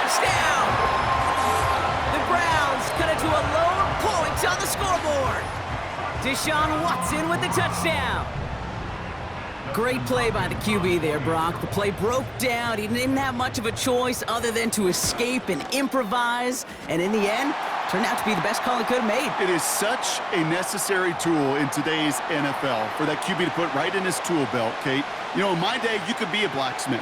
touchdown! The Browns cut it to a lower point on the scoreboard. Deshaun Watson with the touchdown. Great play by the QB there, Brock. The play broke down. He didn't have much of a choice other than to escape and improvise. And in the end, turned out to be the best call he could have made. It is such a necessary tool in today's NFL for that QB to put right in his tool belt, Kate. You know, in my day, you could be a blacksmith,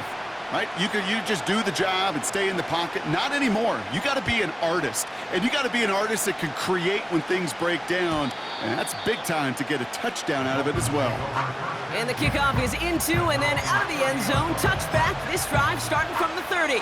right? You just do the job and stay in the pocket. Not anymore. You got to be an artist. And you got to be an artist that can create when things break down. And that's big time to get a touchdown out of it as well. And the kickoff is into and then out of the end zone. Touchback. This drive starting from the 30.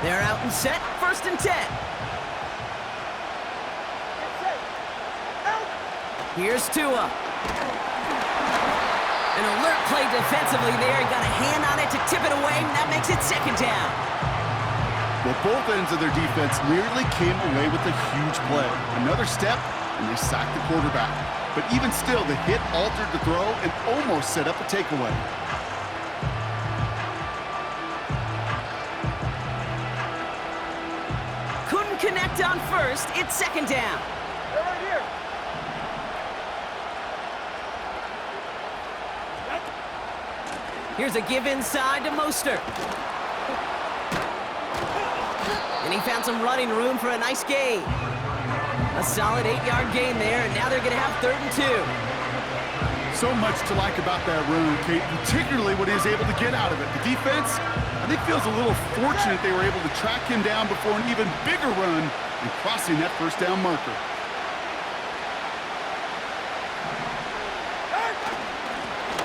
They're out and set. 1st and 10. Here's Tua. An alert play defensively there. He got a hand on it to tip it away, and that makes it 2nd down. Well, both ends of their defense nearly came away with a huge play. Another step, and they sacked the quarterback. But even still, the hit altered the throw and almost set up a takeaway. Couldn't connect on 1st. It's 2nd down. They're right here. Here's a give inside to Mostert. And he found some running room for a nice gain. A solid 8-yard gain there, and now they're going to have 3rd and 2. So much to like about that run, Kate, particularly what he was able to get out of it. The defense, I think, feels a little fortunate they were able to track him down before an even bigger run and crossing that 1st down marker.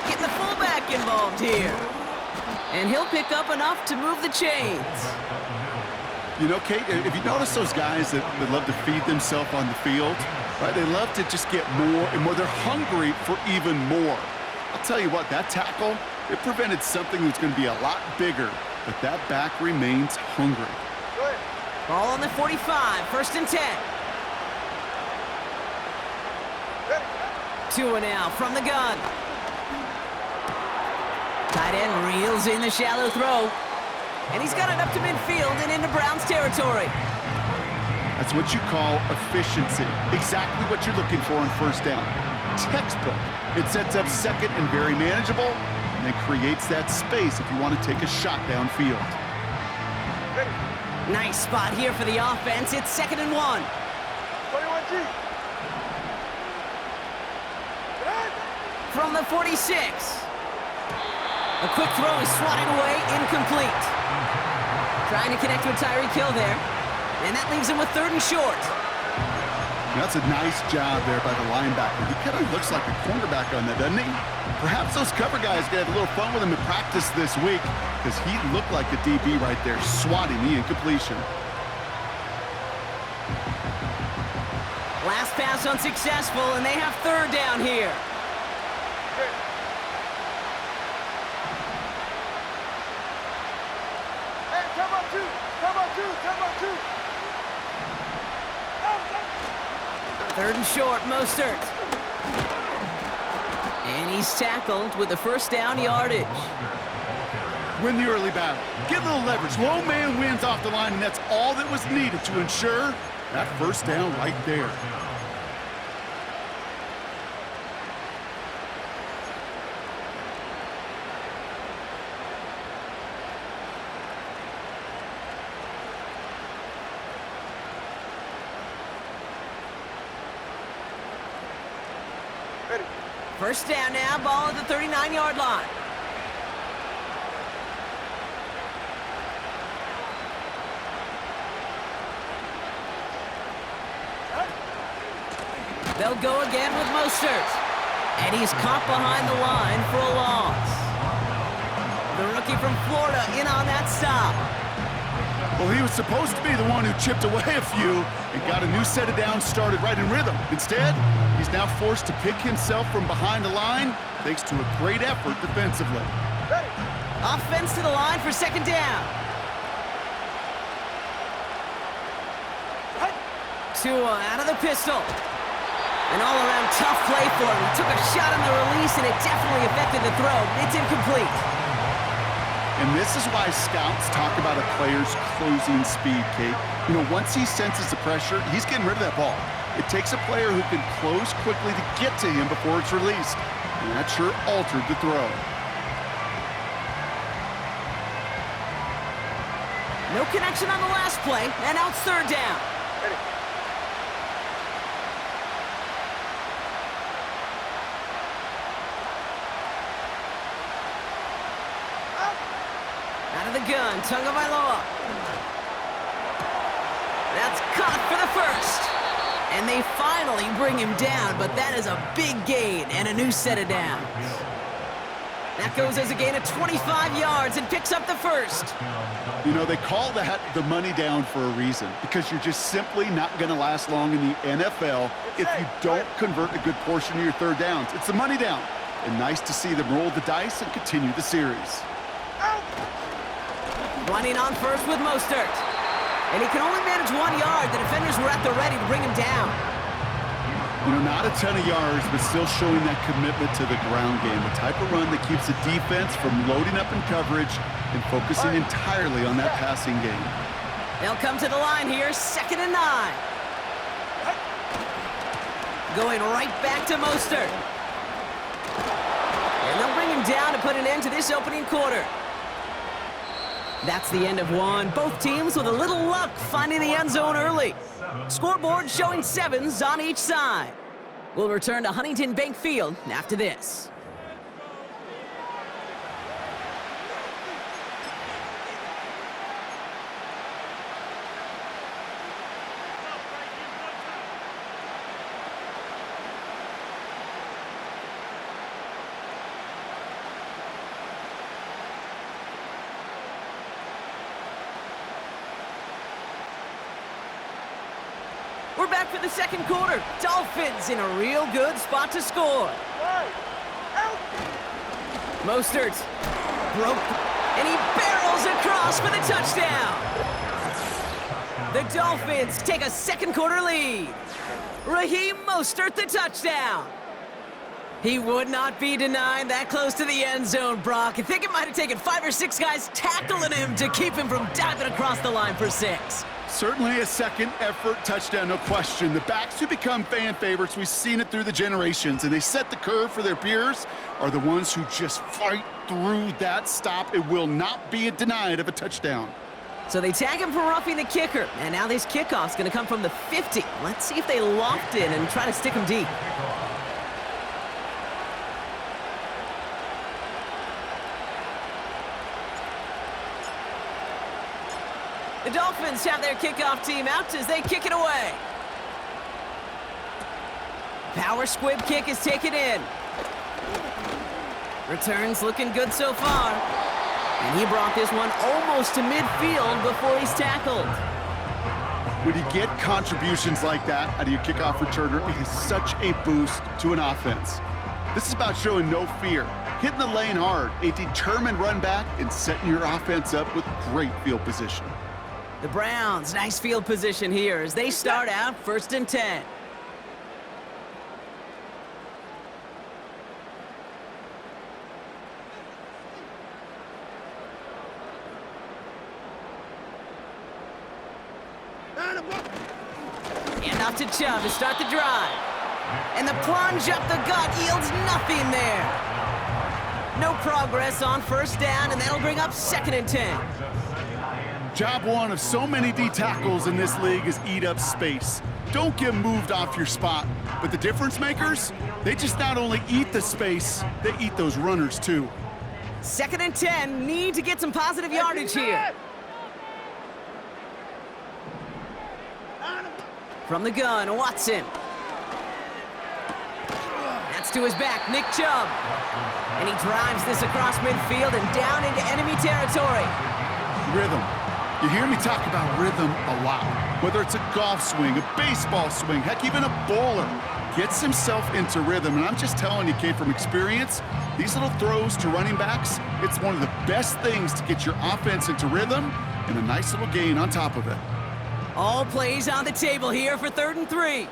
Getting the fullback involved here. And he'll pick up enough to move the chains. You know, Kate, if you notice those guys that love to feed themselves on the field, right? They love to just get more and more. They're hungry for even more. I'll tell you what, that tackle, it prevented something that's going to be a lot bigger, but that back remains hungry. Good. Ball on the 45, 1st and 10. Tua now from the gun. Tight end reels in the shallow throw. And he's got it up to midfield and into Browns territory. That's what you call efficiency. Exactly what you're looking for on 1st down. Textbook. It sets up 2nd and very manageable, and it creates that space if you want to take a shot downfield. Nice spot here for the offense. It's 2nd and 1. 21G. From the 46. A quick throw is swatted away, incomplete. Trying to connect with Tyreek Hill there. And that leaves him with 3rd and short. That's a nice job there by the linebacker. He kind of looks like a cornerback on that, doesn't he? Perhaps those cover guys can have a little fun with him in practice this week, because he looked like a DB right there, swatting the incompletion. Last pass unsuccessful, and they have 3rd down here. Hey, come on, 2. Come on, 2. Come on, 2. 3rd and short, Mostert. And he's tackled with the 1st down yardage. Win the early battle. Get a little leverage. Low man wins off the line, and that's all that was needed to ensure that 1st down right there. Ready. 1st down now, ball at the 39-yard line. They'll go again with Mostert. And he's caught behind the line for a loss. The rookie from Florida in on that stop. Well, he was supposed to be the one who chipped away a few and got a new set of downs started right in rhythm. Instead, he's now forced to pick himself from behind the line thanks to a great effort defensively. Ready. Offense to the line for second down. Tua out of the pistol. An all-around tough play for him. He took a shot on the release, and it definitely affected the throw. It's incomplete. And this is why scouts talk about a player's closing speed, Kate. You know, once he senses the pressure, he's getting rid of that ball. It takes a player who can close quickly to get to him before it's released. And that sure altered the throw. No connection on the last play, and now it's third down. Ready. Out of the gun, Tagovailoa. That's caught for the first. And they finally bring him down, but that is a big gain and a new set of downs. That goes as a gain of 25 yards and picks up the first. You know, they call that the money down for a reason, because you're just simply not going to last long in the NFL if you don't convert a good portion of your third downs. It's the money down. And nice to see them roll the dice and continue the series. Running on first with Mostert. And he can only manage 1 yard. The defenders were at the ready to bring him down. You know, not a ton of yards, but still showing that commitment to the ground game. The type of run that keeps the defense from loading up in coverage and focusing entirely on that passing game. They'll come to the line here, 2nd and 9. Going right back to Mostert. And they'll bring him down to put an end to this opening quarter. That's the end of one. Both teams with a little luck finding the end zone early. Scoreboard showing 7s on each side. We'll return to Huntington Bank Field after this. We're back for the second quarter. Dolphins in a real good spot to score. Mostert broke, and he barrels across for the touchdown. The Dolphins take a second quarter lead. Raheem Mostert, the touchdown. He would not be denied that close to the end zone, Brock. I think it might have taken 5 or 6 guys tackling him to keep him from diving across the line for 6. Certainly a second effort touchdown, no question. The backs who become fan favorites, we've seen it through the generations, and they set the curve for their peers, are the ones who just fight through that stop. It will not be denied of a touchdown. So they tag him for roughing the kicker, and now this kickoff's going to come from the 50. Let's see if they loft it and try to stick him deep. The Dolphins have their kickoff team out as they kick it away. Power squib kick is taken in. Returns looking good so far. And he brought this one almost to midfield before he's tackled. When you get contributions like that out of your kickoff returner, it is such a boost to an offense. This is about showing no fear, hitting the lane hard, a determined run back, and setting your offense up with great field position. The Browns, nice field position here as they start out 1st and 10. And off to Chubb to start the drive. And the plunge up the gut yields nothing there. No progress on 1st down, and that'll bring up 2nd and 10. Job one of so many D tackles in this league is eat up space. Don't get moved off your spot. But the difference makers, they just not only eat the space, they eat those runners too. 2nd and 10, need to get some positive yardage here. From the gun, Watson. That's to his back, Nick Chubb. And he drives this across midfield and down into enemy territory. Rhythm. You hear me talk about rhythm a lot. Whether it's a golf swing, a baseball swing, heck, even a bowler. gets himself into rhythm. And I'm just telling you, Kate, from experience, these little throws to running backs, it's one of the best things to get your offense into rhythm and a nice little gain on top of it. All plays on the table here for 3rd and 3.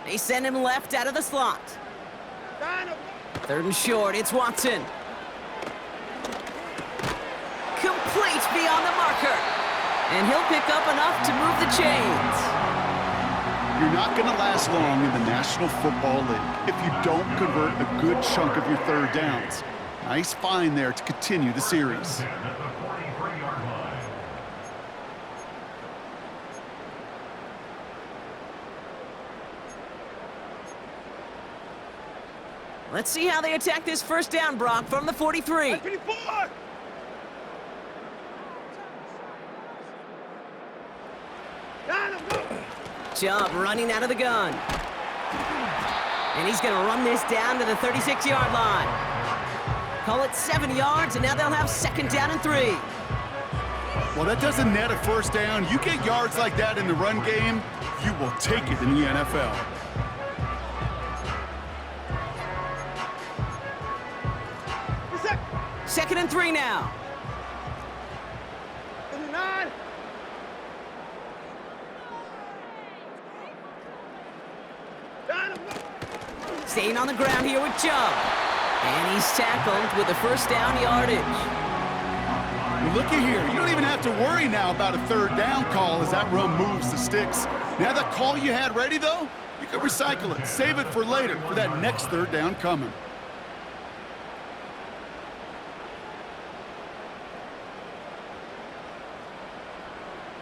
They send him left out of the slot. 3rd and short, it's Watson. Complete beyond the marker. And he'll pick up enough to move the chains. You're not going to last long in the National Football League if you don't convert a good chunk of your 3rd downs. Nice find there to continue the series. Let's see how they attack this 1st down, Brock, from the 43. 24! Chubb running out of the gun. And he's going to run this down to the 36-yard line. Call it 7 yards, and now they'll have 2nd down and 3. Well, that doesn't net a 1st down. You get yards like that in the run game, you will take it in the NFL. Second and 3 now. 9. Staying on the ground here with Chubb. And he's tackled with the 1st down yardage. Well, looky here. You don't even have to worry now about a 3rd down call as that run moves the sticks. Now that call you had ready, though, you can recycle it. Save it for later for that next 3rd down coming.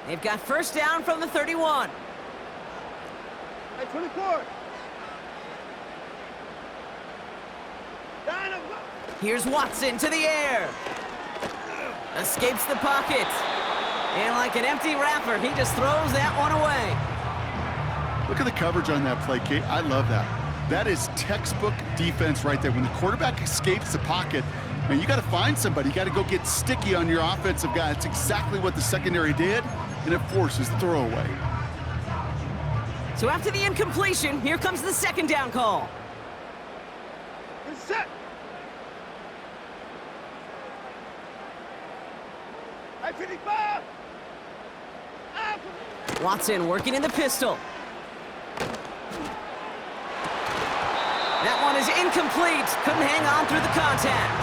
They've got 1st down from the 31. Hey, 24. Here's Watson to the air. Escapes the pocket. And like an empty wrapper, he just throws that one away. Look at the coverage on that play, Kate. I love that. That is textbook defense right there. When the quarterback escapes the pocket, man, you got to find somebody. You got to go get sticky on your offensive guy. That's exactly what the secondary did, and it forces the throwaway. So after the incompletion, here comes the 2nd down call. Set. Hey, 55. Watson working in the pistol. That one is incomplete. Couldn't hang on through the contact.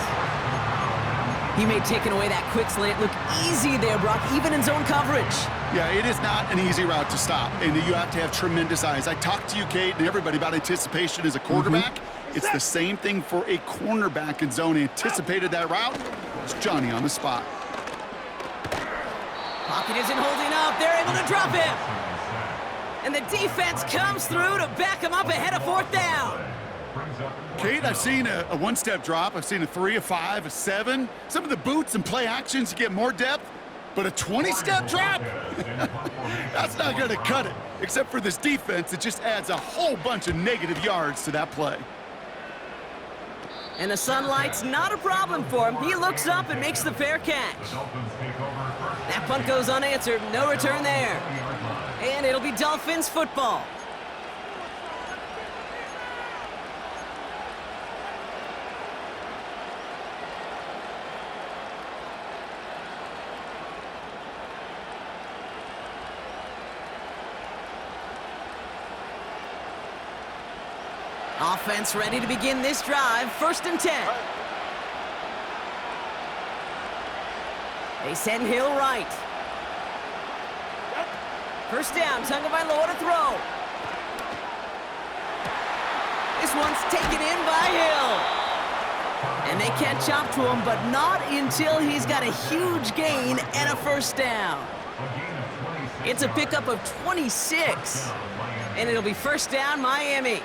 He made taking away that quick slant look easy there, Brock, even in zone coverage. Yeah, it is not an easy route to stop, and you have to have tremendous eyes. I talked to you, Kate, and everybody about anticipation as a quarterback. It's the same thing for a cornerback in zone. Anticipated that route. It's Johnny on the spot. Pocket isn't holding up. They're able to drop him. And the defense comes through to back him up ahead of 4th down. Kate, I've seen a one-step drop. I've seen a 3, a 5, a 7. Some of the boots and play actions, you get more depth. But a 20-step drop? That's not going to cut it. Except for this defense, it just adds a whole bunch of negative yards to that play. And the sunlight's not a problem for him. He looks up and makes the fair catch. That punt goes unanswered. No return there. And it'll be Dolphins football. Offense ready to begin this drive. 1st and 10. They send Hill right. 1st down, Tagovailoa to throw. This one's taken in by Hill. And they catch up to him, but not until he's got a huge gain and a 1st down. It's a pickup of 26. And it'll be 1st down, Miami.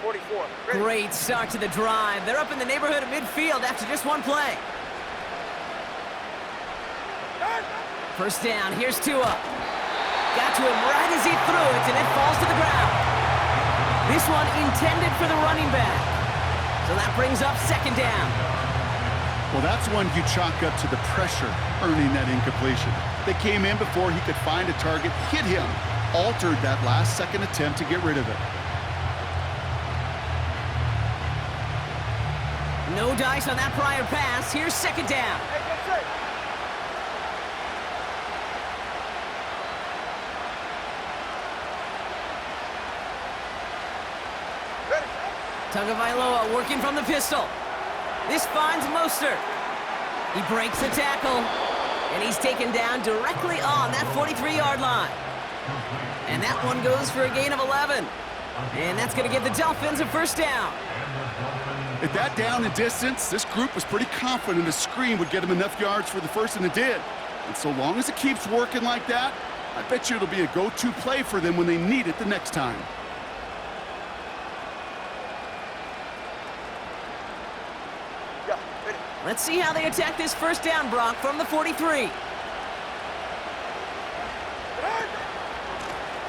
44. Great start to the drive. They're up in the neighborhood of midfield after just one play. 1st down, here's Tua. Got to him right as he threw it, and it falls to the ground. This one intended for the running back. So that brings up 2nd down. Well, that's one you chalk up to the pressure earning that incompletion. They came in before he could find a target, hit him, altered that last-second attempt to get rid of it. No dice on that prior pass. Here's second down. Hey, get set. Ready. Tagovailoa working from the pistol. This finds Mostert. He breaks the tackle, and he's taken down directly on that 43-yard line. And that one goes for a gain of 11. And that's going to give the Dolphins a first down. At that down and distance, this group was pretty confident a screen would get them enough yards for the first, and it did. And so long as it keeps working like that, I bet you it'll be a go-to play for them when they need it the next time. Yeah, ready. Let's see how they attack this first down, Brock, from the 43.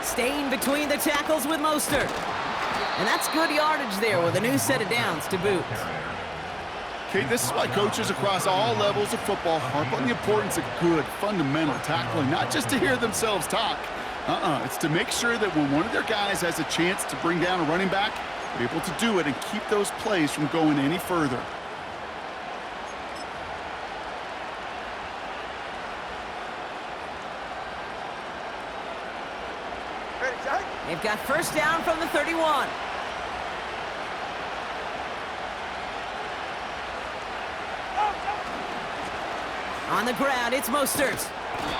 Staying between the tackles with Mostert. And that's good yardage there with a new set of downs to boot. Okay, this is why coaches across all levels of football harp on the importance of good, fundamental tackling, not just to hear themselves talk. It's to make sure that when one of their guys has a chance to bring down a running back, they're able to do it and keep those plays from going any further. Ready, set. They've got first down from the 31. On the ground, it's Mostert.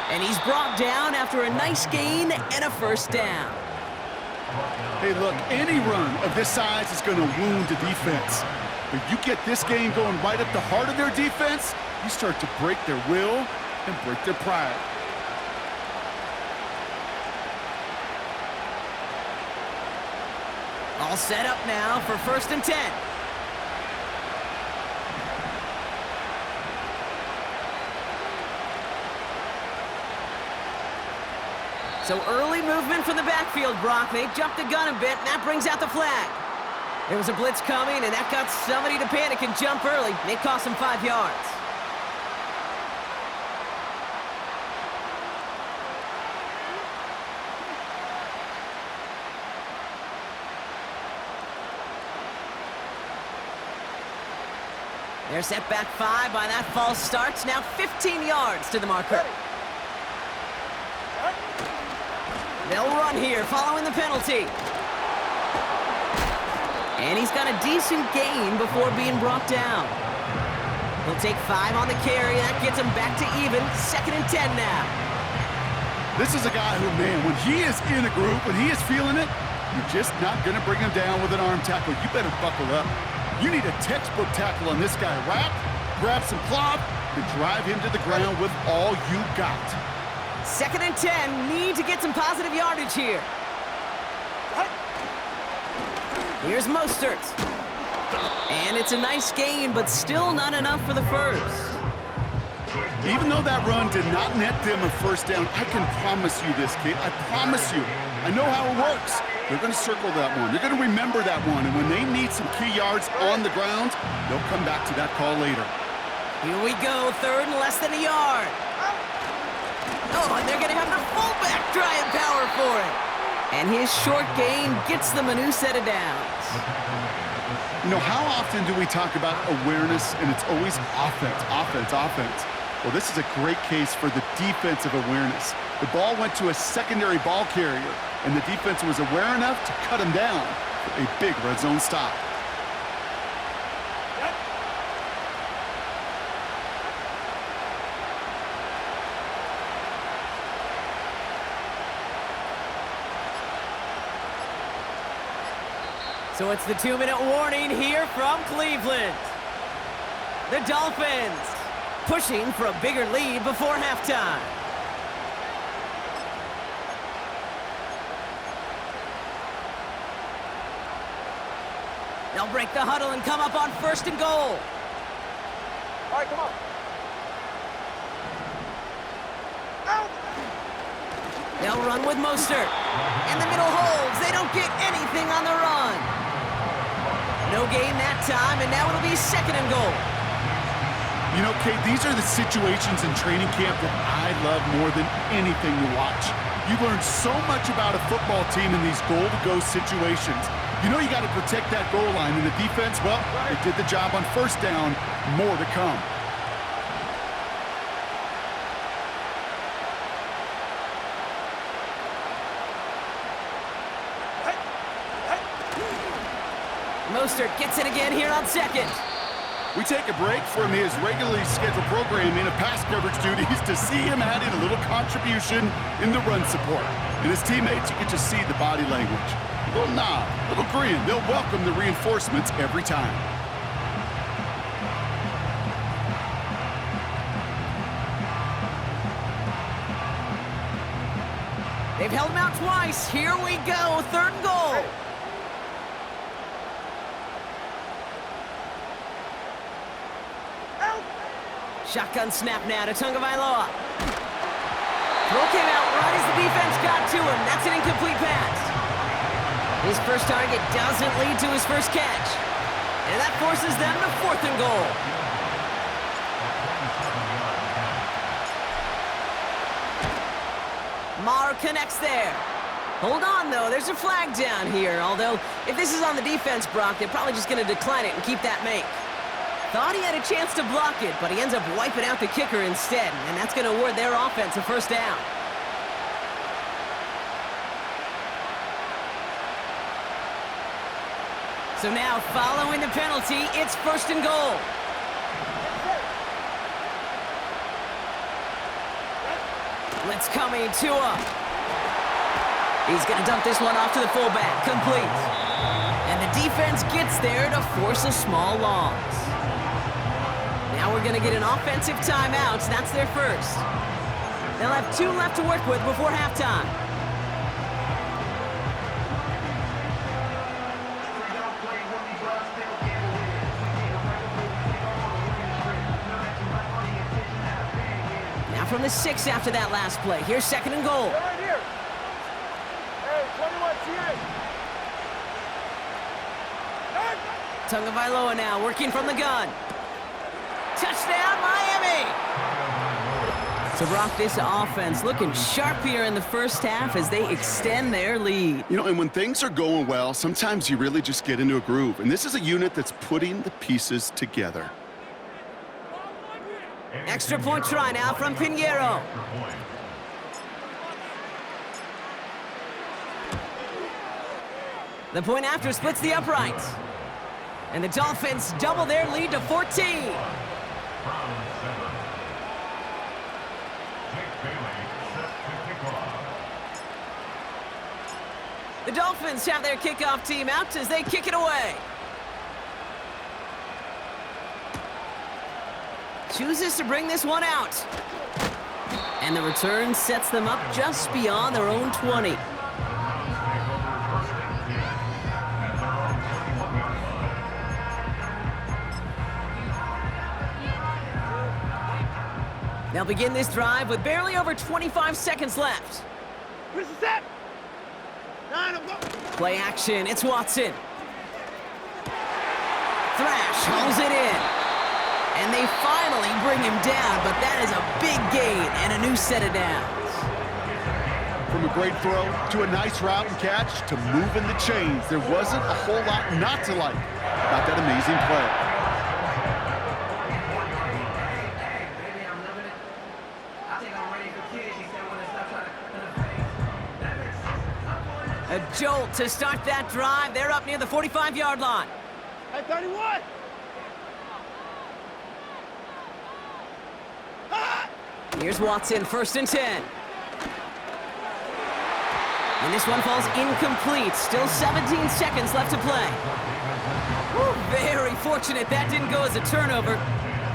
And he's brought down after a nice gain and a first down. Hey, look, any run of this size is going to wound the defense. But you get this game going right up the heart of their defense, you start to break their will and break their pride. All set up now for first and 10. So early movement from the backfield, Brock. They jumped the gun a bit, and that brings out the flag. There was a blitz coming, and that got somebody to panic and jump early. It cost them 5 yards. They're set back 5 by that false start. Now 15 yards to the marker. They'll run here following the penalty. And he's got a decent gain before being brought down. He'll take 5 on the carry. That gets him back to even. Second and 10 now. This is a guy who, man, when he is in a group, when he is feeling it, you're just not going to bring him down with an arm tackle. You better buckle up. You need a textbook tackle on this guy. Wrap, grab some cloth, and drive him to the ground with all you got. Second and 10. Need to get some positive yardage here. Here's Mostert. And it's a nice gain, but still not enough for the first. Even though that run did not net them a first down, I can promise you this, kid. I promise you. I know how it works. They're going to circle that one. They're going to remember that one. And when they need some key yards on the ground, they'll come back to that call later. Here we go. Third and less than a yard. Oh, and they're going to have the fullback trying power for it. And his short gain gets them a new set of downs. You know, how often do we talk about awareness and it's always offense, offense, offense? Well, this is a great case for the defensive awareness. The ball went to a secondary ball carrier, and the defense was aware enough to cut him down for a big red zone stop. So it's the 2-minute warning here from Cleveland. The Dolphins pushing for a bigger lead before halftime. They'll break the huddle and come up on first and goal. All right, come on. Out. They'll run with Mostert. And the middle holds. They don't get anything on the run. No gain that time, and now it'll be second and goal. You know, Kate, these are the situations in training camp that I love more than anything to watch. You learn so much about a football team in these goal-to-go situations. You know you got to protect that goal line, and the defense, well, they did the job on first down. More to come. Mostert gets it again here on second. We take a break from his regularly scheduled programming of pass coverage duties to see him adding a little contribution in the run support. And his teammates, you can just see the body language. A little nod, a little grin. They'll welcome the reinforcements every time. They've held him out twice. Here we go, third and goal. Shotgun snap now to Tagovailoa. Throw came out right as the defense got to him. That's an incomplete pass. His first target doesn't lead to his first catch. And that forces them to fourth and goal. Maher connects there. Hold on, though. There's a flag down here. Although, if this is on the defense, Brock, they're probably just going to decline it and keep that make. Thought he had a chance to block it, but he ends up wiping out the kicker instead, and that's going to award their offense a first down. So now, following the penalty, it's first and goal. Blitz coming to him. He's going to dump this one off to the fullback. Complete. And the defense gets there to force a small loss. Now we're going to get an offensive timeout. That's their first. They'll have 2 left to work with before halftime. Now from the 6 after that last play. Here's second and goal. Right here. Hey, 21 TA. Tagovailoa now working from the gun. Touchdown, Miami! So, Brock, this offense looking sharp here in the first half as they extend their lead. You know, and when things are going well, sometimes you really just get into a groove. And this is a unit that's putting the pieces together. Extra point try now from Pinheiro. The point after splits the uprights. And the Dolphins double their lead to 14. The Dolphins have their kickoff team out as they kick it away. Chooses to bring this one out. And the return sets them up just beyond their own 20. They'll begin this drive with barely over 25 seconds left. Where's the set? 9 of them. Play action, it's Watson. Thrash hauls it in. And they finally bring him down, but that is a big gain and a new set of downs. From a great throw to a nice route and catch to moving the chains, there wasn't a whole lot not to like about that amazing play. A jolt to start that drive. They're up near the 45-yard line. Hey, 31. Here's Watson, first and 10. And this one falls incomplete. Still 17 seconds left to play. Woo, very fortunate that didn't go as a turnover.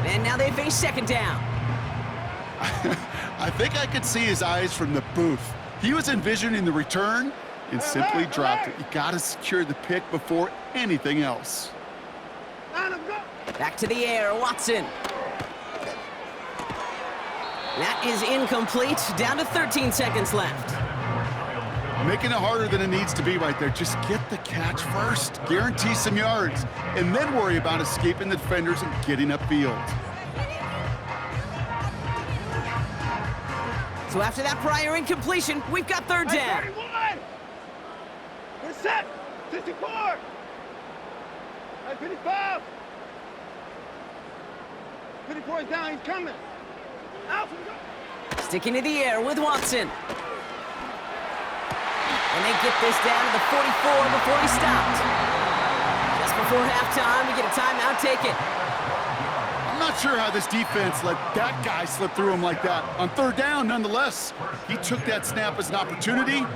And now they face second down. I think I could see his eyes from the booth. He was envisioning the return and simply dropped it. You got to secure the pick before anything else. Back to the air, Watson. That is incomplete. Down to 13 seconds left. Making it harder than it needs to be right there. Just get the catch first. Guarantee some yards. And then worry about escaping the defenders and getting upfield. So after that prior incompletion, we've got third Hey, down. 31! We're set! 64! Hey, 55! 54 is down, he's coming! Out from the... Sticking to the air with Watson. And they get this down to the 44 before he stopped. Just before halftime, we get a timeout taken. I'm not sure how this defense let that guy slip through him like that. On third down, nonetheless, he took that snap as an opportunity.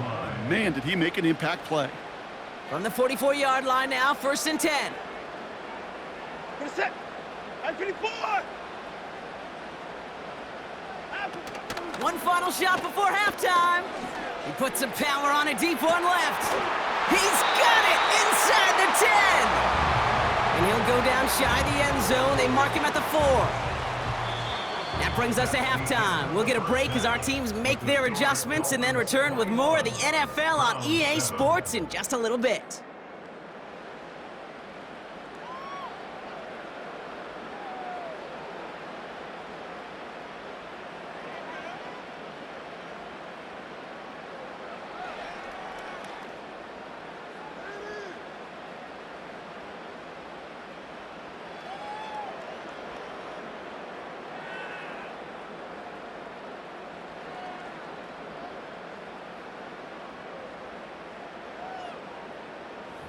Man, did he make an impact play. From the 44-yard line now, 1st and 10. We're set! Hey, 54! One final shot before halftime. He puts some power on a deep one left. He's got it inside the 10. And he'll go down shy of the end zone. They mark him at the 4. That brings us to halftime. We'll get a break as our teams make their adjustments and then return with more of the NFL on EA Sports in just a little bit.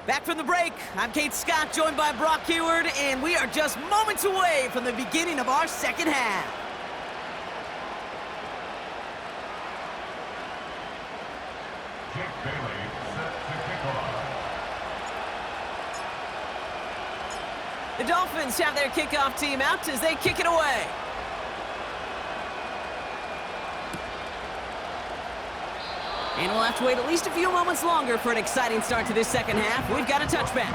Back from the break, I'm Kate Scott, joined by Brock Heward, and we are just moments away from the beginning of our second half. The Dolphins have their kickoff team out as they kick it away. And we'll have to wait at least a few moments longer for an exciting start to this second half. We've got a touchback.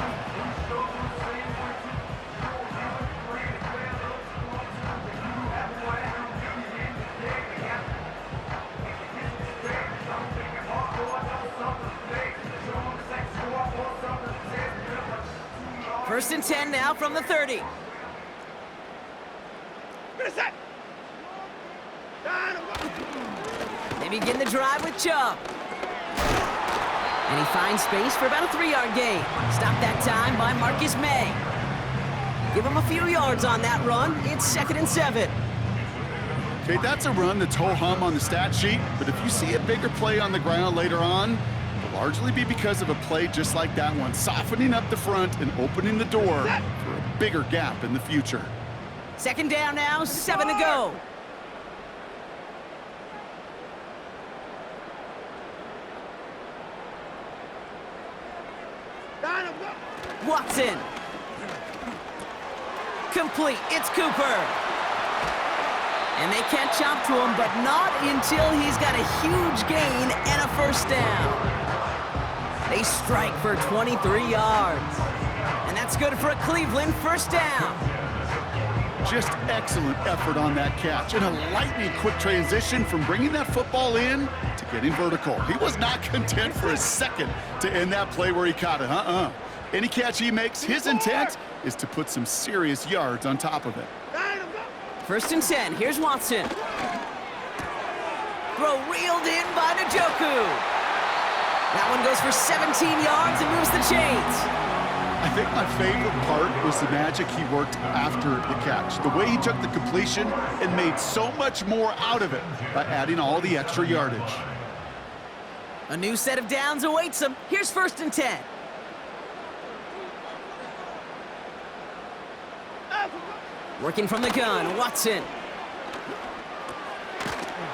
First and 10 now from the 30. We're set! They begin the drive with Chubb. And he finds space for about a 3-yard gain. Stopped that time by Marcus May. Give him a few yards on that run. It's 2nd and 7. Okay, that's a run that's ho-hum on the stat sheet, but if you see a bigger play on the ground later on, it'll largely be because of a play just like that one, softening up the front and opening the door for a bigger gap in the future. 2nd down now, 7 to go. Watson. Complete. It's Cooper. And they catch up to him, but not until he's got a huge gain and a 1st down. They strike for 23 yards. And that's good for a Cleveland 1st down. Just excellent effort on that catch and a lightning quick transition from bringing that football in to getting vertical. He was not content for a second to end that play where he caught it. Any catch he makes, his intent is to put some serious yards on top of it. 1st and 10. Here's Watson. Throw reeled in by Njoku. That one goes for 17 yards and moves the chains. I think my favorite part was the magic he worked after the catch. The way he took the completion and made so much more out of it by adding all the extra yardage. A new set of downs awaits him. Here's 1st and 10. Working from the gun, Watson.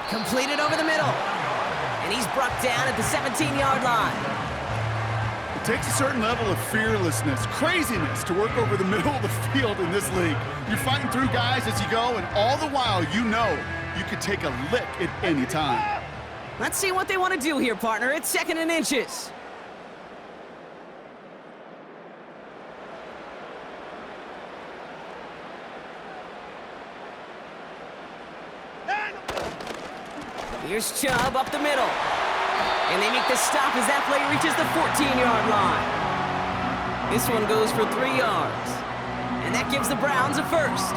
Completed over the middle. And he's brought down at the 17-yard line. It takes a certain level of fearlessness, craziness to work over the middle of the field in this league. You're fighting through guys as you go, and all the while you know you could take a lick at any time. Let's see what they want to do here, partner. It's 2nd and inches. Here's Chubb up the middle. And they make the stop as that play reaches the 14-yard line. This one goes for 3 yards. And that gives the Browns a 1st.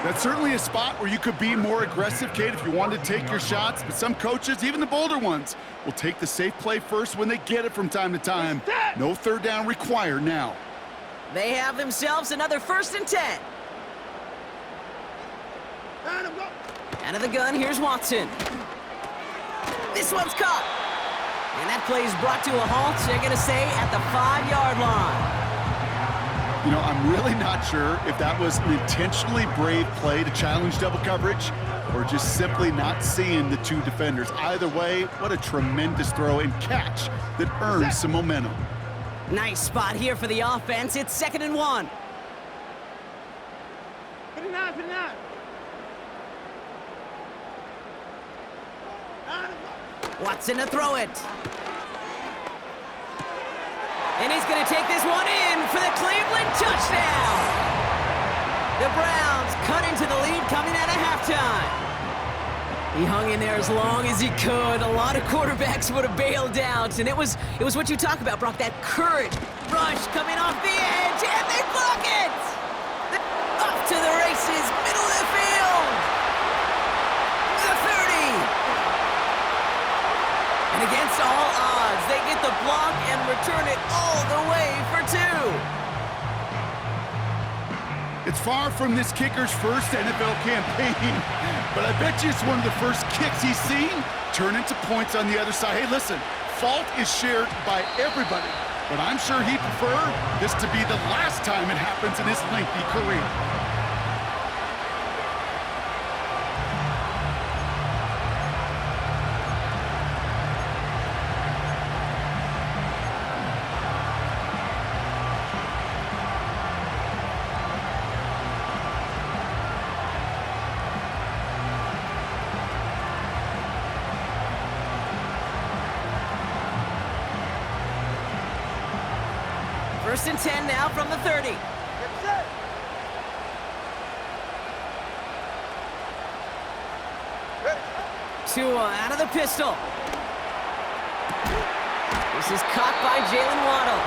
That's certainly a spot where you could be more aggressive, Kate, if you wanted to take your shots. But some coaches, even the bolder ones, will take the safe play first when they get it from time to time. No third down required now. They have themselves another 1st and 10. Out of the gun, here's Watson. This one's caught. And that play is brought to a halt, so they're going to say at the 5-yard line. You know, I'm really not sure if that was an intentionally brave play to challenge double coverage or just simply not seeing the two defenders. Either way, what a tremendous throw and catch that earns some momentum. Nice spot here for the offense. It's 2nd and 1. 59, 59. Watson to throw it. And he's going to take this one in for the Cleveland touchdown. The Browns cut into the lead coming out of halftime. He hung in there as long as he could. A lot of quarterbacks would have bailed out. And it was what you talk about, Brock, that courage. Rush coming off the edge, and they block it! Up to the races, middle of the field. The 30. And against all odds, they get the block and return it all the way for 2. It's far from this kicker's first NFL campaign, but I bet you it's one of the first kicks he's seen turn into points on the other side. Hey, listen, fault is shared by everybody, but I'm sure he'd prefer this to be the last time it happens in his lengthy career. First and 10 now from the 30. Tua out of the pistol. This is caught by Jalen Waddle.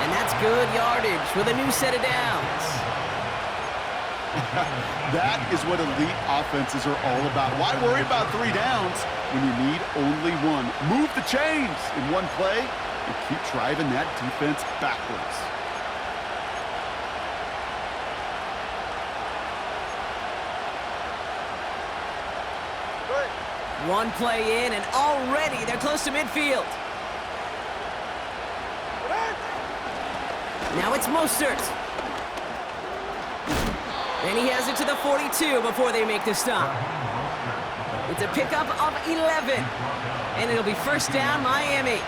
And that's good yardage with a new set of downs. That is what elite offenses are all about. Why worry about 3 downs when you need only 1? Move the chains in one play and keep driving that defense backwards. One play in, and already they're close to midfield. Now it's Mostert. And he has it to the 42 before they make the stop. It's a pickup of 11. And it'll be first down, Miami.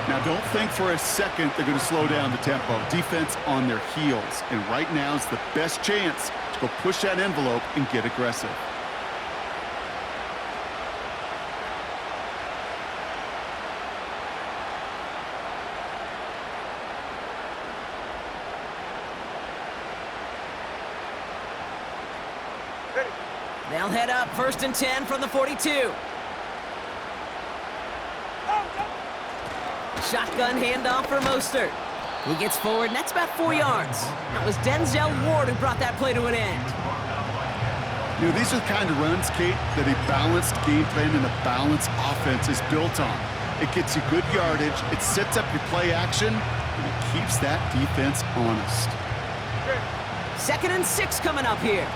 Now, don't think for a second they're going to slow down the tempo. Defense on their heels. And right now is the best chance to go push that envelope and get aggressive. They'll head up first and 10 from the 42. Shotgun handoff for Mostert. He gets forward, and that's about 4 yards. That was Denzel Ward who brought that play to an end. You know, these are the kind of runs, Kate, that a balanced game plan and a balanced offense is built on. It gets you good yardage, it sets up your play action, and it keeps that defense honest. 2nd and 6 coming up here.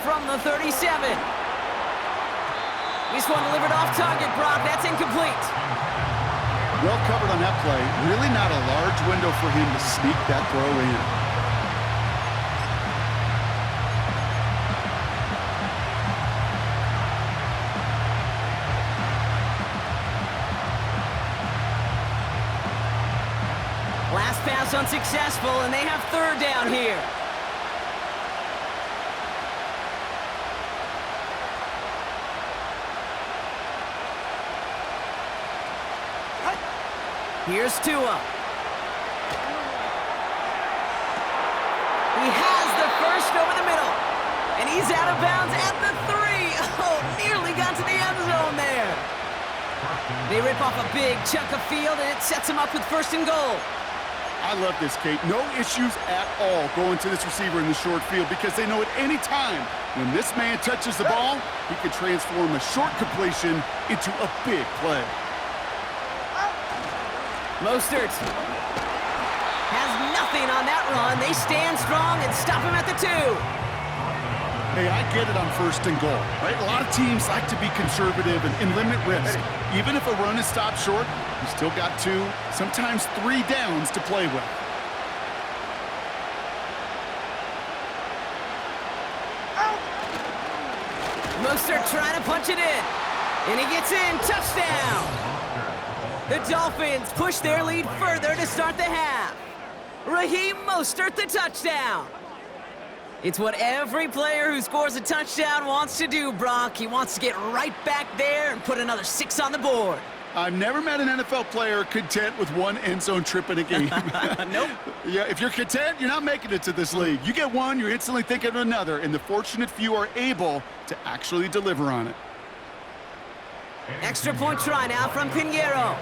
From the 37. This one delivered off target, Brock. That's incomplete. Well covered on that play. Really not a large window for him to sneak that throw in. Last pass unsuccessful, and they have 3rd down here. Here's Tua. He has the first over the middle. And he's out of bounds at the 3. Oh, nearly got to the end zone there. They rip off a big chunk of field, and it sets him up with 1st and goal. I love this, Kate. No issues at all going to this receiver in the short field because they know at any time when this man touches the ball, he can transform a short completion into a big play. Mostert has nothing on that run. They stand strong and stop him at the 2. Hey, I get it on 1st and goal, right? A lot of teams like to be conservative and limit risk. Even if a run is stopped short, you still got 2, sometimes 3 downs to play with. Mostert trying to punch it in. And he gets in. Touchdown! The Dolphins push their lead further to start the half. Raheem Mostert, the touchdown. It's what every player who scores a touchdown wants to do, Brock. He wants to get right back there and put another 6 on the board. I've never met an NFL player content with 1 end zone trip in a game. Nope. Yeah, if you're content, you're not making it to this league. You get 1, you're instantly thinking of another, and the fortunate few are able to actually deliver on it. Extra point try now from Pinheiro.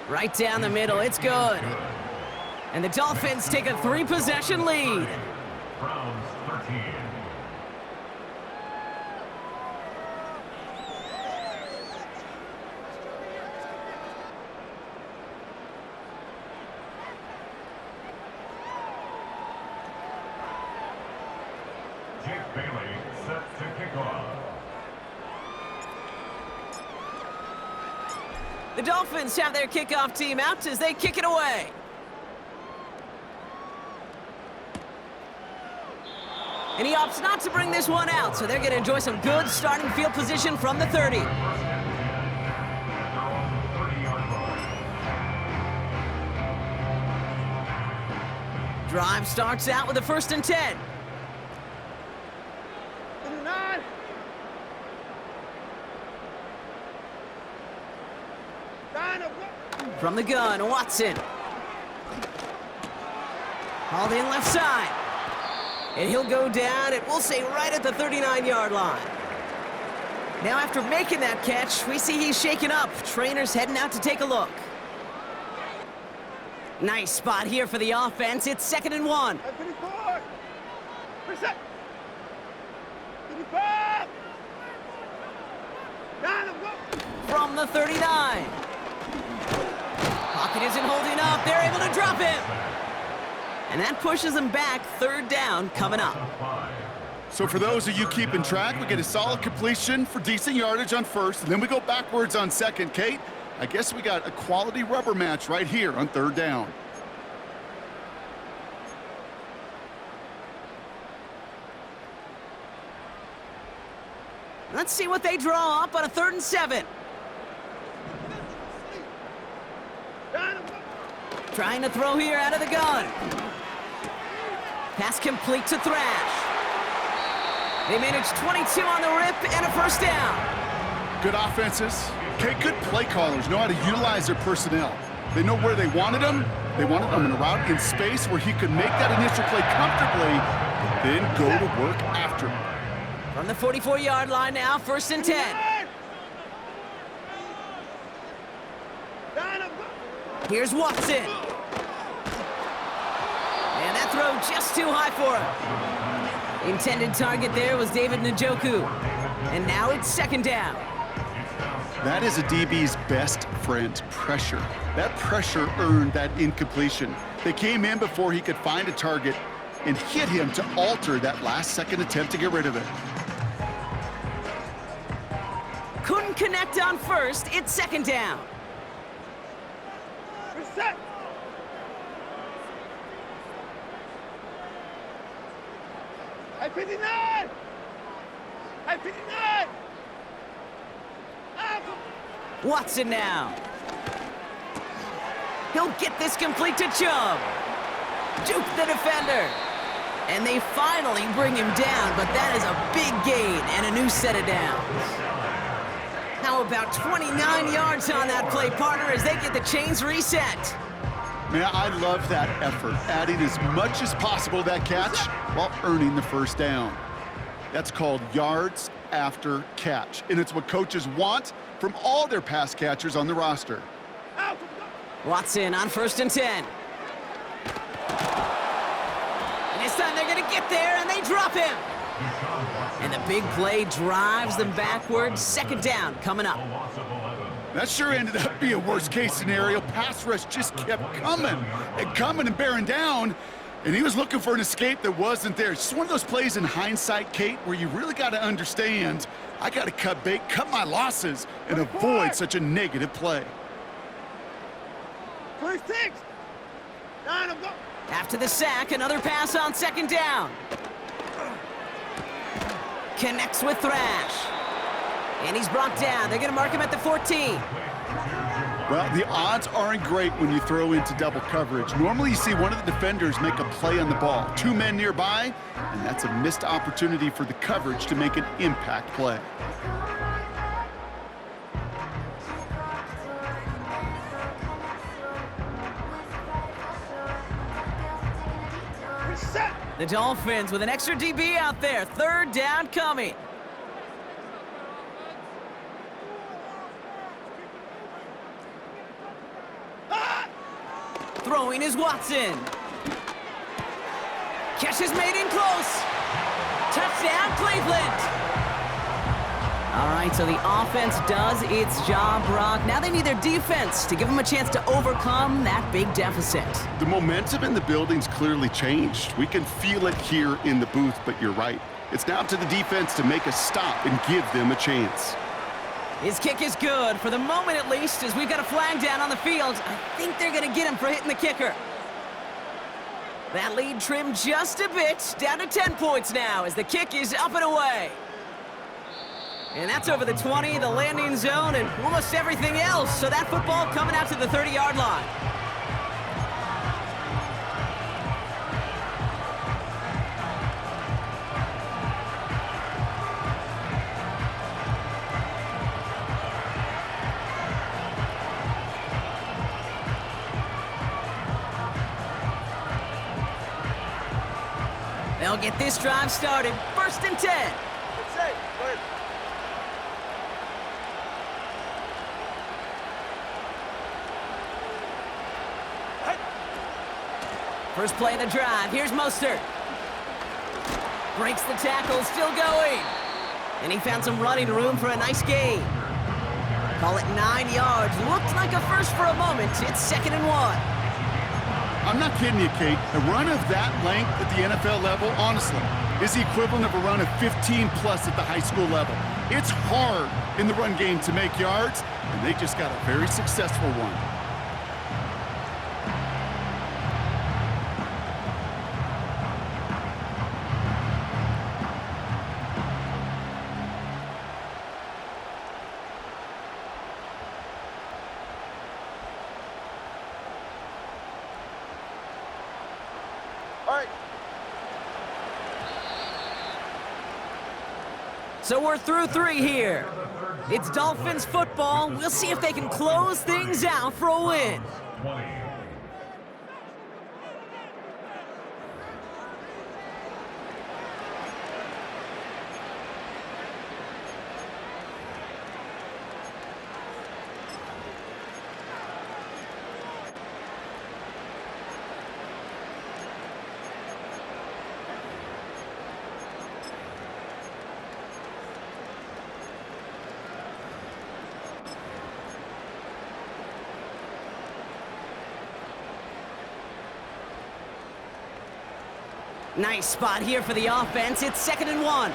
Right down the middle, it's good. And the Dolphins take a 3-possession lead. Browns 13. Jake Bailey set to kick off. The Dolphins have their kickoff team out as they kick it away. And he opts not to bring this one out, so they're going to enjoy some good starting field position from the 30. Drive starts out with a 1st and 10. From the gun, Watson. Hauled in left side. And he'll go down, and we'll say right at the 39-yard line. Now after making that catch, we see he's shaken up. Trainer's heading out to take a look. Nice spot here for the offense. It's 2nd and 1. 54. Reset. 55. Down and go. From the 39. Pocket isn't holding up. They're able to drop him. And that pushes them back. 3rd down coming up. So for those of you keeping track, we get a solid completion for decent yardage on 1st, and then we go backwards on 2nd. Kate, I guess we got a quality rubber match right here on 3rd down. Let's see what they draw up on a 3rd and 7. Trying to throw here out of the gun. Pass complete to Thrash. They manage 22 on the rip and a 1st down. Good offenses. Okay, good play callers know how to utilize their personnel. They know where they wanted them. They wanted them in a route in space where he could make that initial play comfortably, but then go to work after him. From the 44-yard line now, 1st and 10. Here's Watson. And that throw just too high for him. The intended target there was David Njoku. And now it's 2nd down. That is a DB's best friend, pressure. That pressure earned that incompletion. They came in before he could find a target and hit him to alter that last-second attempt to get rid of it. Couldn't connect on 1st. It's 2nd down. Reset. I 59. I 59. Watson now. He'll get this complete to Chubb. Juke the defender. And they finally bring him down, but that is a big gain and a new set of downs. How about 29 yards on that play, partner, as they get the chains reset? Man, I love that effort, adding as much as possible to that catch while earning the 1st down. That's called yards after catch, and it's what coaches want from all their pass catchers on the roster. Out. Watson on 1st and 10. And this time they're going to get there, and they drop him. And the big play drives them backwards. 2nd down coming up. That sure ended up being a worst-case scenario. Pass rush just kept coming and bearing down, and he was looking for an escape that wasn't there. It's just one of those plays in hindsight, Kate, where you really got to understand, I got to cut bait, cut my losses, and avoid such a negative play. 26. 9 of them. After the sack, another pass on 2nd down. Connects with Thrash. And he's brought down. They're going to mark him at the 14. Well, the odds aren't great when you throw into double coverage. Normally you see one of the defenders make a play on the ball. 2 men nearby, and that's a missed opportunity for the coverage to make an impact play. Reset. The Dolphins with an extra DB out there. 3rd down coming. Throwing is Watson. Catch is made in close. Touchdown, Cleveland. All right, so the offense does its job, Brock. Now they need their defense to give them a chance to overcome that big deficit. The momentum in the building's clearly changed. We can feel it here in the booth, but you're right. It's now up to the defense to make a stop and give them a chance. His kick is good, for the moment at least, as we've got a flag down on the field. I think they're going to get him for hitting the kicker. That lead trimmed just a bit, down to 10 points now as the kick is up and away. And that's over the 20, the landing zone, and almost everything else. So that football coming out to the 30-yard line. They'll get this drive started. 1st and 10. It's safe. Go ahead. First play of the drive. Here's Mostert. Breaks the tackle, still going. And he found some running room for a nice gain. Call it 9 yards. Looked like a first for a moment. It's 2nd and 1. I'm not kidding you, Kate. A run of that length at the NFL level, honestly, is the equivalent of a run of 15-plus at the high school level. It's hard in the run game to make yards, and they just got a very successful one. All right. So we're through 3 here. It's Dolphins football. We'll see if they can close things out for a win. 20. Nice spot here for the offense. It's 2nd and 1.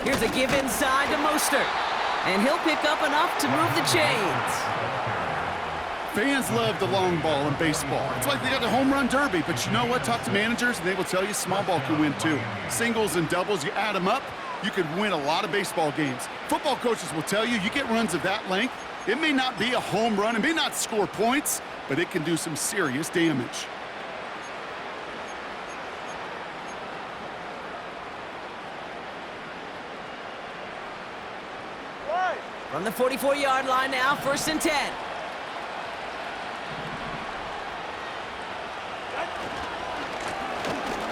Here's a give inside to Mostert. And he'll pick up enough to move the chains. Fans love the long ball in baseball. It's like they got the home run derby, but you know what? Talk to managers, and they will tell you small ball can win too. Singles and doubles, you add them up, you could win a lot of baseball games. Football coaches will tell you, you get runs of that length, it may not be a home run, it may not score points, but it can do some serious damage. From the 44-yard line now, 1st and 10.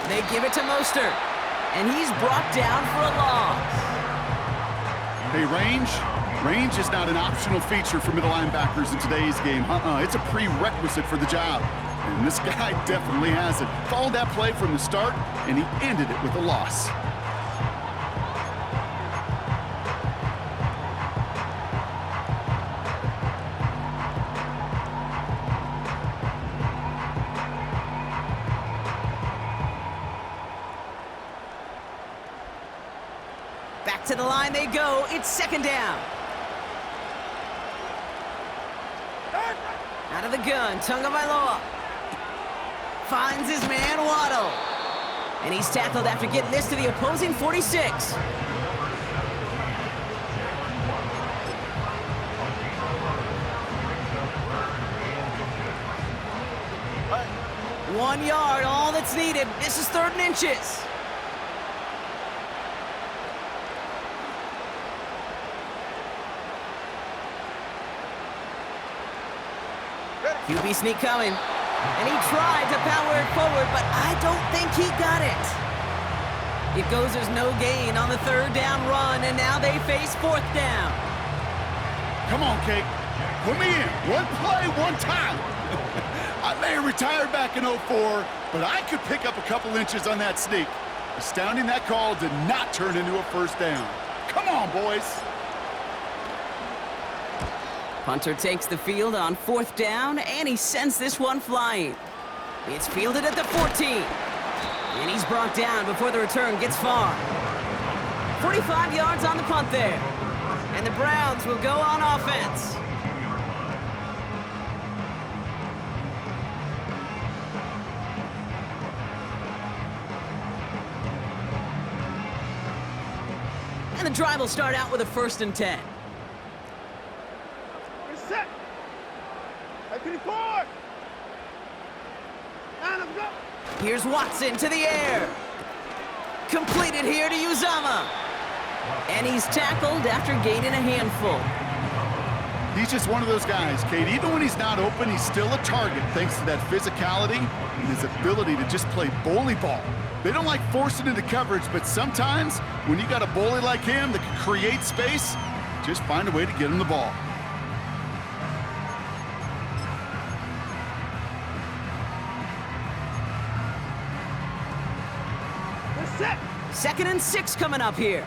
They give it to Mostert. And he's brought down for a loss. Hey, range is not an optional feature for middle linebackers in today's game. It's a prerequisite for the job. And this guy definitely has it. Called that play from the start, and he ended it with a loss. Back to the line they go. It's second down. Out of the gun, Tagovailoa finds his man Waddle. And he's tackled after getting this to the opposing 46. One yard, all that's needed. This is 3rd and inches. QB sneak coming. And he tried to power it forward, but I don't think he got it. It goes as no gain on the 3rd down run, and now they face 4th down. Come on, Kate. Put me in. One play, one time. I may have retired back in 04, but I could pick up a couple inches on that sneak. Astounding that call did not turn into a 1st down. Come on, boys. Punter takes the field on 4th down, and he sends this one flying. It's fielded at the 14. And he's brought down before the return gets far. 45 yards on the punt there. And the Browns will go on offense. And the drive will start out with a 1st and 10. Set. I can record. And I'm go. Here's Watson to the air. Completed here to Uzama. And he's tackled after gaining a handful. He's just one of those guys, Kate. Even when he's not open, he's still a target thanks to that physicality and his ability to just play bully ball. They don't like forcing into coverage, but sometimes when you got a bully like him that can create space, just find a way to get him the ball. Set. 2nd and 6 coming up here.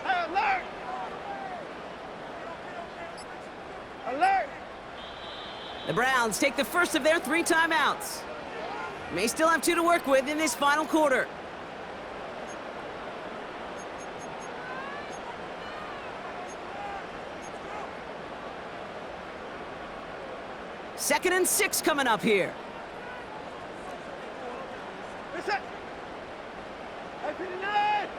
Alert! Alert! The Browns take the first of their 3 timeouts. May still have 2 to work with in this final quarter. Second and 6 coming up here. Set. I can deny it.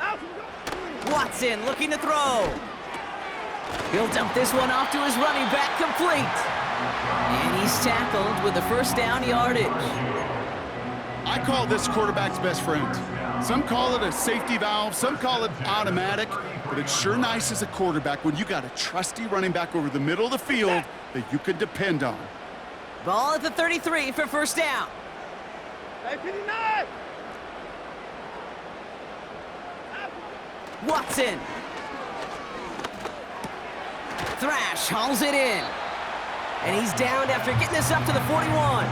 Out. Watson looking to throw. He'll dump this one off to his running back, complete. And he's tackled with the 1st down yardage. I call this quarterback's best friend. Some call it a safety valve, some call it automatic, but it's sure nice as a quarterback when you got a trusty running back over the middle of the field that you can depend on. Ball at the 33 for 1st down. I can deny it. Watson. Thrash hauls it in. And he's downed after getting this up to the 41.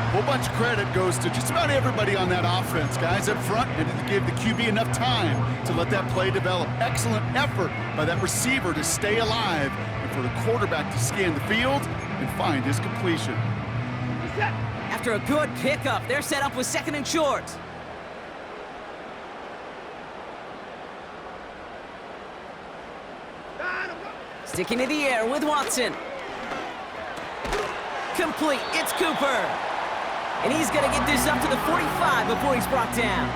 A whole bunch of credit goes to just about everybody on that offense. Guys up front and to give the QB enough time to let that play develop. Excellent effort by that receiver to stay alive and for the quarterback to scan the field and find his completion. After a good pickup, they're set up with 2nd and short. Sticking to the air with Watson. Complete, it's Cooper. And he's gonna get this up to the 45 before he's brought down.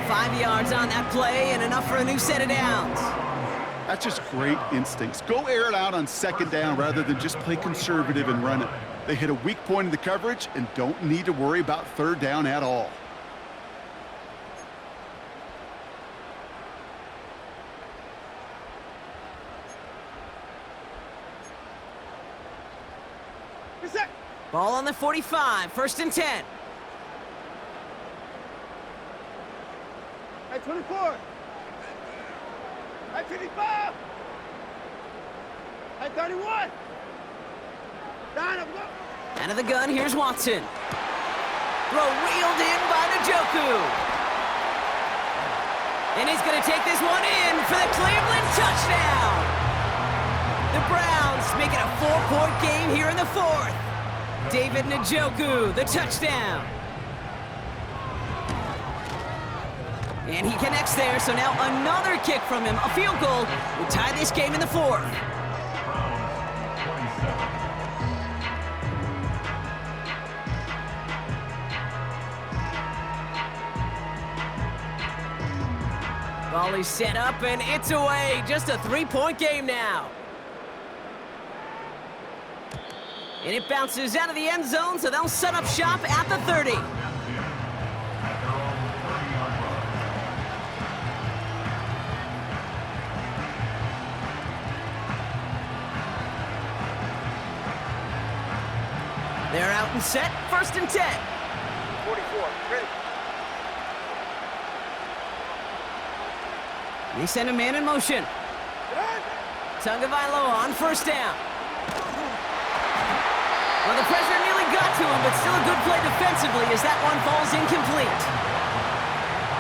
5 yards on that play and enough for a new set of downs. That's just great instincts. Go air it out on 2nd down rather than just play conservative and run it. They hit a weak point in the coverage and don't need to worry about 3rd down at all. Reset. Ball on the 45, 1st and 10. At 24. At 55. At 31. Down, up, go. Out of the gun, here's Watson. Throw reeled in by Njoku. And he's going to take this one in for the Cleveland touchdown. The Browns make it a 4-point game here in the 4th. David Njoku, the touchdown. And he connects there, so now another kick from him. A field goal will tie this game in the 4th. Volley set up, and it's away. Just a 3-point game now. And it bounces out of the end zone, so they'll set up shop at the 30. They're out and set, 1st and 10. 44. Ready. They send a man in motion. Tagovailoa on 1st down. Well, the pressure nearly got to him, but still a good play defensively as that one falls incomplete.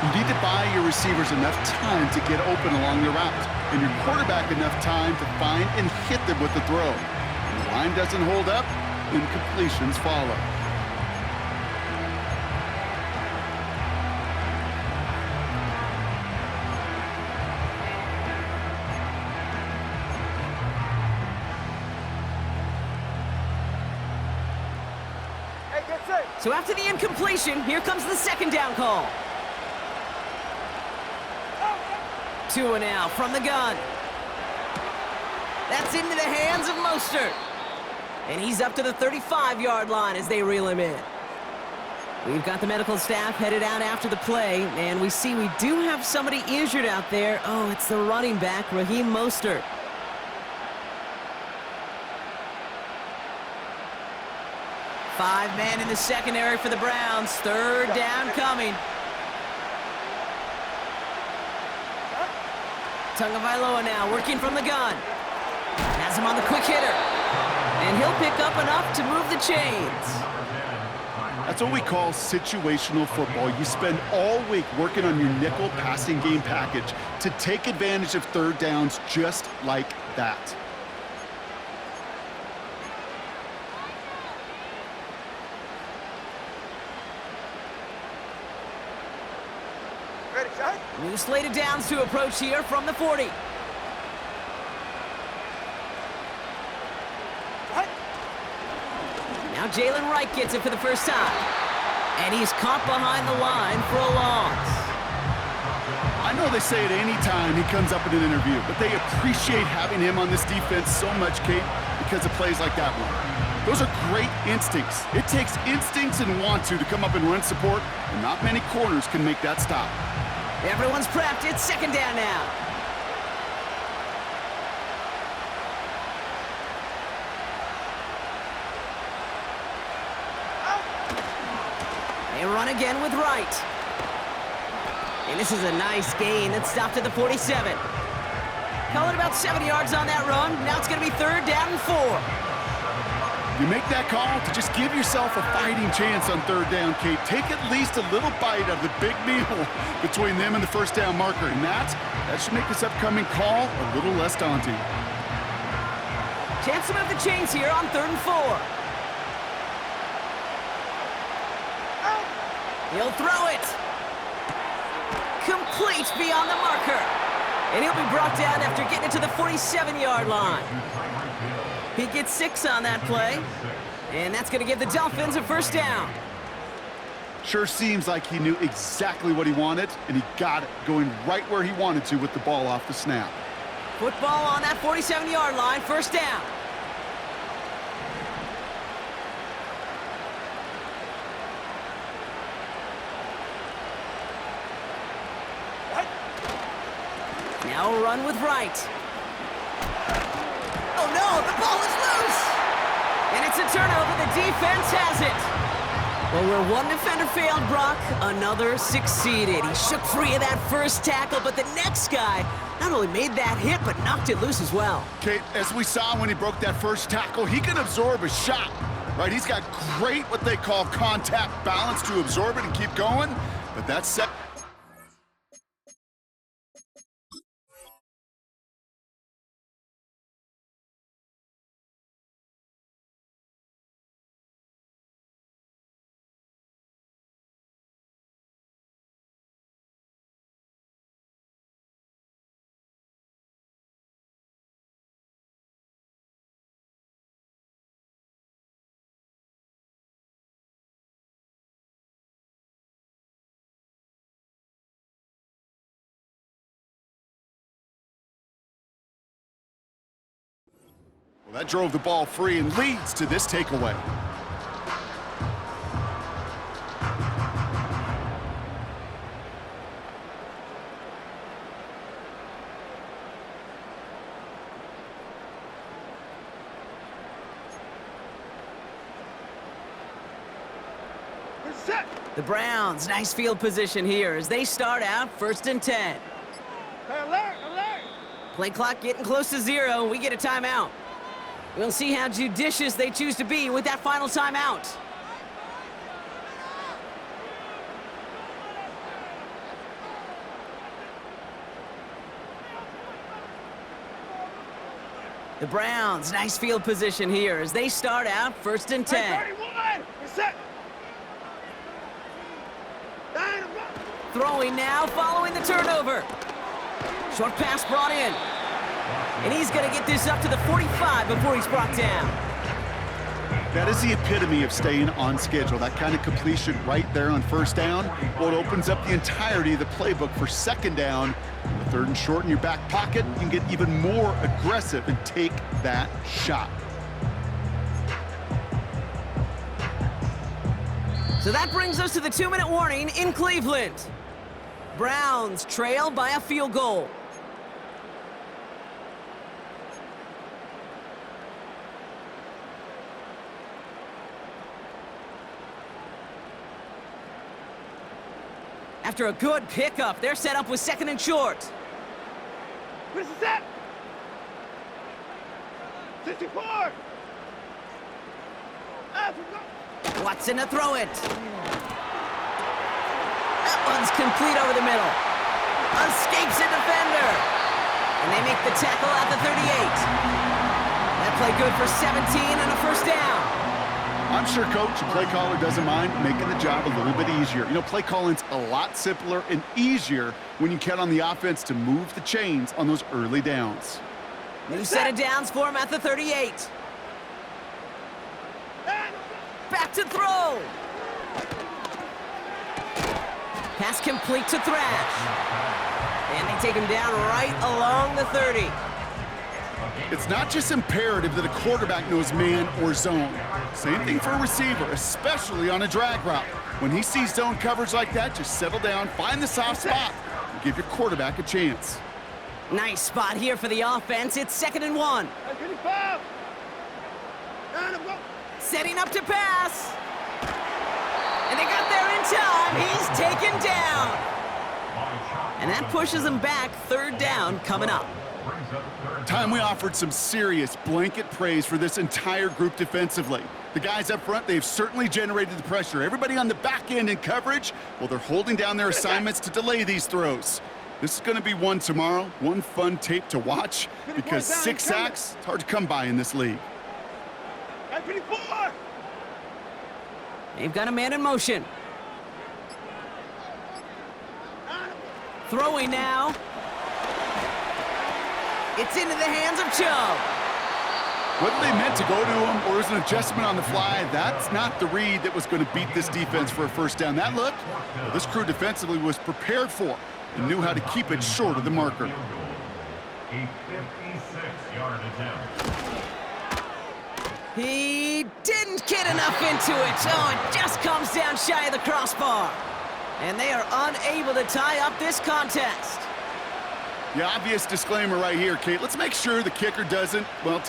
You need to buy your receivers enough time to get open along the route, and your quarterback enough time to find and hit them with the throw. When the line doesn't hold up, incompletions follow. Hey, get set. So after the incompletion, here comes the 2nd down call. 2 and out from the gun. That's into the hands of Mostert. And he's up to the 35-yard line as they reel him in. We've got the medical staff headed out after the play, and we see we do have somebody injured out there. Oh, it's the running back, Raheem Mostert. Five men in the secondary for the Browns. 3rd down coming. Tagovailoa now working from the gun. Has him on the quick hitter. And he'll pick up enough to move the chains. That's what we call situational football. You spend all week working on your nickel passing game package to take advantage of 3rd downs just like that. Ready, shot. New slate of downs to approach here from the 40. Now Jalen Wright gets it for the first time. And he's caught behind the line for a loss. I know they say it any time he comes up in an interview, but they appreciate having him on this defense so much, Kate, because of plays like that one. Those are great instincts. It takes instincts and want to come up and run support, and not many corners can make that stop. Everyone's prepped. It's 2nd down now. They run again with Wright. And this is a nice gain that stopped at the 47. Call it about 70 yards on that run. Now it's going to be 3rd down and 4. You make that call to just give yourself a fighting chance on 3rd down, Kate. Take at least a little bite of the big meal between them and the 1st down marker. And that should make this upcoming call a little less daunting. Chance to move the chains here on 3rd and 4. He'll throw it. Complete beyond the marker. And he'll be brought down after getting it to the 47-yard line. He gets 6 on that play. And that's going to give the Dolphins a 1st down. Sure seems like he knew exactly what he wanted, and he got it going right where he wanted to with the ball off the snap. Football on that 47-yard line, 1st down. Now a run with Wright. Oh no, the ball is loose! And it's a turnover defense has it. Well, where one defender failed, Brock, another succeeded. He shook free of that first tackle, but the next guy not only made that hit, but knocked it loose as well. Kate, as we saw when he broke that first tackle, he can absorb a shot, right? He's got great, what they call contact balance to absorb it and keep going, but that's set. Well, that drove the ball free and leads to this takeaway. Set. The Browns, nice field position here as they start out 1st and 10. Alert, alert. Play clock getting close to 0. We get a timeout. We'll see how judicious they choose to be with that final timeout. The Browns, nice field position here as they start out 1st and 10. 31. Set. Throwing now, following the turnover. Short pass brought in. And he's going to get this up to the 45 before he's brought down. That is the epitome of staying on schedule. That kind of completion right there on 1st down. Well, it opens up the entirety of the playbook for 2nd down. The 3rd and short in your back pocket, you can get even more aggressive and take that shot. So that brings us to the 2-minute warning in Cleveland. Browns trail by a field goal. After a good pickup, they're set up with 2nd and short. This is set. 64. Watson to throw it. That one's complete over the middle. Escapes a defender. And they make the tackle at the 38. That play good for 17 and a 1st down. I'm sure coach and play caller doesn't mind making the job a little bit easier. You know, play calling's a lot simpler and easier when you count on the offense to move the chains on those early downs. New set of downs for him at the 38. Back to throw. Pass complete to Thrash. And they take him down right along the 30. It's not just imperative that a quarterback knows man or zone. Same thing for a receiver, especially on a drag route. When he sees zone coverage like that, just settle down, find the soft spot, and give your quarterback a chance. Nice spot here for the offense. It's 2nd and 1. 25. Setting up to pass. And they got there in time. He's taken down. And that pushes him back. 3rd down coming up. Time we offered some serious blanket praise for this entire group defensively. The guys up front, they've certainly generated the pressure. Everybody on the back end in coverage, well, they're holding down their assignments to delay these throws. This is going to be one tomorrow, one fun tape to watch, because 6 sacks, it's hard to come by in this league. 54. They've got a man in motion. Throwing now. It's into the hands of Chubb. Whether they meant to go to him or it was an adjustment on the fly, that's not the read that was going to beat this defense for a 1st down. That look, well, this crew defensively was prepared for and knew how to keep it short of the marker. A 56-yard attempt. He didn't get enough into it. Oh, it just comes down shy of the crossbar. And they are unable to tie up this contest. The obvious disclaimer right here, Kate. Let's make sure the kicker doesn't, well,